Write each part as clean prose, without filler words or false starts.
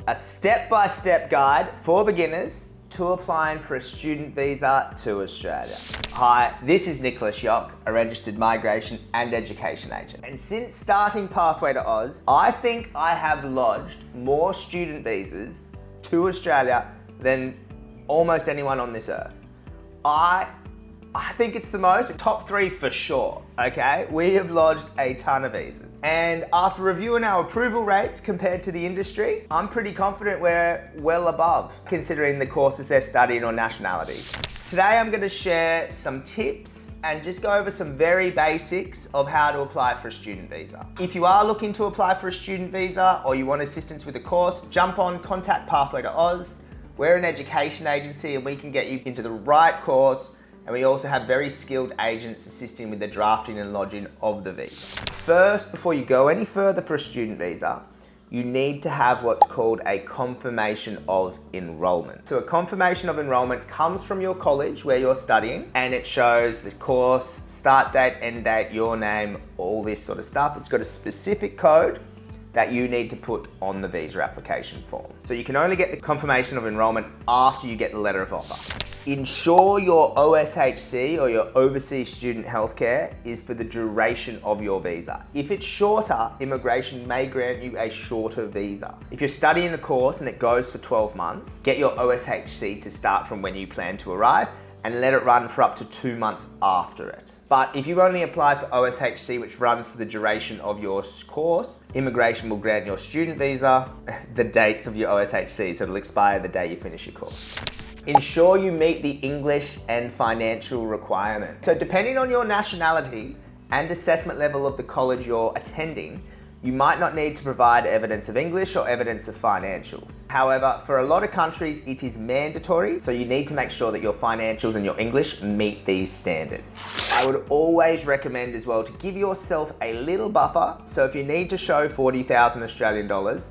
A step-by-step guide for beginners to applying for a student visa to Australia. Hi, this is Nicholas Yock, a registered migration and education agent. And since starting Pathway to Oz, I think I have lodged more student visas to Australia than almost anyone on this earth. I think it's the most, top 3 for sure, okay? We have lodged a ton of visas. And after reviewing our approval rates compared to the industry, I'm pretty confident we're well above, considering the courses they're studying or nationalities. Today I'm gonna share some tips and just go over some very basics of how to apply for a student visa. If you are looking to apply for a student visa or you want assistance with a course, jump on, contact Pathway to Oz. We're an education agency and we can get you into the right course, and we also have very skilled agents assisting with the drafting and lodging of the visa. First, before you go any further for a student visa, you need to have what's called a confirmation of enrollment. So a confirmation of enrollment comes from your college where you're studying, and it shows the course, start date, end date, your name, all this sort of stuff. It's got a specific code that you need to put on the visa application form. So you can only get the confirmation of enrollment after you get the letter of offer. Ensure your OSHC or your overseas student healthcare is for the duration of your visa. If it's shorter, immigration may grant you a shorter visa. If you're studying a course and it goes for 12 months, get your OSHC to start from when you plan to arrive and let it run for up to 2 months after it. But if you only apply for OSHC, which runs for the duration of your course, immigration will grant your student visa the dates of your OSHC, so it'll expire the day you finish your course. Ensure you meet the English and financial requirements. So depending on your nationality and assessment level of the college you're attending, you might not need to provide evidence of English or evidence of financials. However, for a lot of countries, it is mandatory, so you need to make sure that your financials and your English meet these standards. I would always recommend as well to give yourself a little buffer. So if you need to show 40,000 Australian dollars,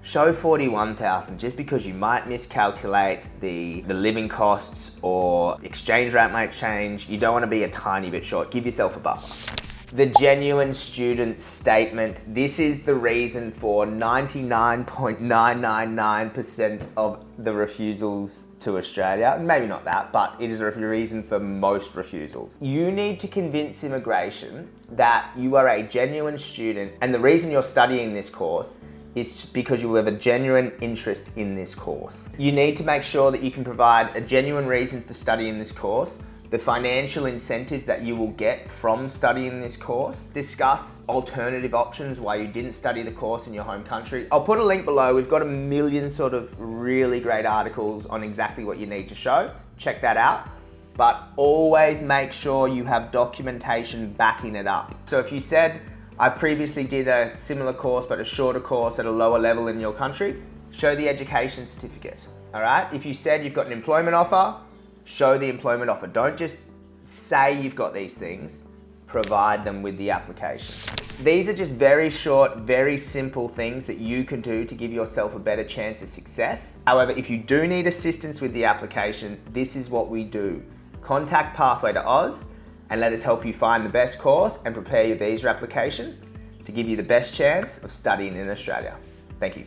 show 41,000, just because you might miscalculate the living costs or exchange rate might change. You don't want to be a tiny bit short. Give yourself a buffer. The genuine student statement. This is the reason for 99.999% of the refusals to Australia. Maybe not that, but it is a reason for most refusals. You need to convince immigration that you are a genuine student, and the reason you're studying this course is because you have a genuine interest in this course. You need to make sure that you can provide a genuine reason for studying this course, the financial incentives that you will get from studying this course, discuss alternative options why you didn't study the course in your home country. I'll put a link below. We've got a million sort of really great articles on exactly what you need to show. Check that out. But always make sure you have documentation backing it up. So if you said, I previously did a similar course, but a shorter course at a lower level in your country, show the education certificate, all right? If you said you've got an employment offer, show the employment offer. Don't just say you've got these things, provide them with the application. These are just very short, very simple things that you can do to give yourself a better chance of success. However, if you do need assistance with the application, this is what we do. Contact Pathway to Oz and let us help you find the best course and prepare your visa application to give you the best chance of studying in Australia. Thank you.